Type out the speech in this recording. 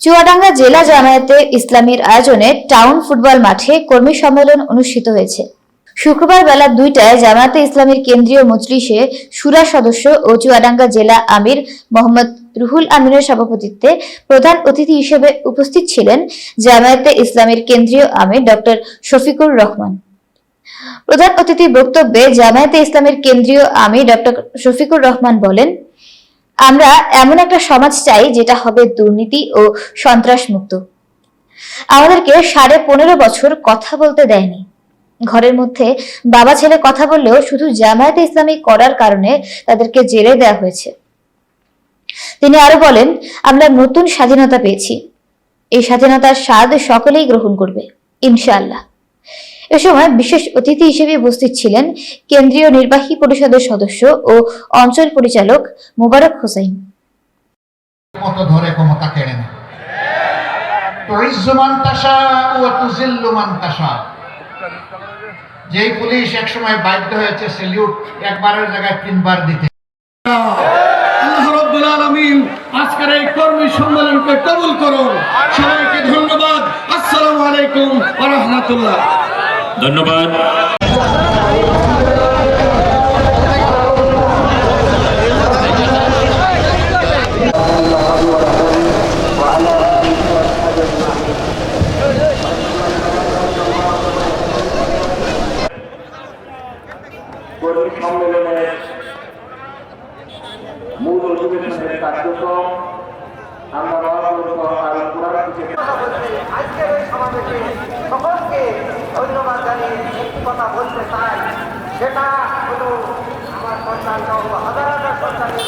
চুয়াডাঙ্গা জেলা জামায়াতে ইসলামীর আয়োজনে টাউন ফুটবল মাঠে কর্মী সম্মেলন অনুষ্ঠিত হয়েছে। শুক্রবার বেলা 2টায় জামায়াতে ইসলামীর কেন্দ্রীয় মজলিসে শুরা সদস্য ও চুয়াডাঙ্গা জেলা আমির মোহাম্মদ রুহুল আমিনের সভাপতিত্বে প্রধান অতিথি হিসেবে উপস্থিত ছিলেন জামায়াতে ইসলামীর কেন্দ্রীয় আমির ডক্টর শফিকুর রহমান। প্রধান অতিথির বক্তব্যে জামায়াতে ইসলামীর কেন্দ্রীয় আমির ডক্টর শফিকুর রহমান বলেন, আমরা এমন একটা সমাজ চাই যেটা হবে দুর্নীতি ও সন্ত্রাস মুক্ত। আমাদেরকে 15.5 বছর কথা বলতে দেয়নি। ঘরের মধ্যে বাবা ছেলে কথা বললেও শুধু জামায়াতে ইসলামী করার কারণে তাদেরকে জেলে দেওয়া হয়েছে। তিনি আরো বলেন, আমরা নতুন স্বাধীনতা পেয়েছি। এই স্বাধীনতার স্বাদ সকলেই গ্রহণ করবে ইনশাআল্লাহ। এ সময় বিশেষ অতিথি হিসেবে উপস্থিত ছিলেন কেন্দ্রীয় নির্বাহী পরিষদের সদস্য ও অঞ্চল পরিচালক মোবারক হোসেন। কত ধরে ক্ষমতা কেড়ে নেয়, তুইজ্জু মান তাশা ওয়া তুযিল্লু মান তাশা। যেই পুলিশ একসময় বাধ্য হয়েছে স্যালিউট একবারের জায়গায় 3বার দিতে। আল্লাহ রাব্বুল আলামিন আজকের এই কর্মী সম্মেলনকে কবুল করুন। সবাইকে ধন্যবাদ। আসসালামু আলাইকুম ওয়া রাহমাতুল্লাহ। ধন্যবাদ। কর্মী সম্মেলনের মূল অধিবেশনের কার্যক্রম আমরা আজকের এই সমাবেশে সকলকে ধন্যবাদ জানিয়ে একটি কথা বলতে চাই, সেটা হলো আমার সন্তান হাজার হাজার সন্তানের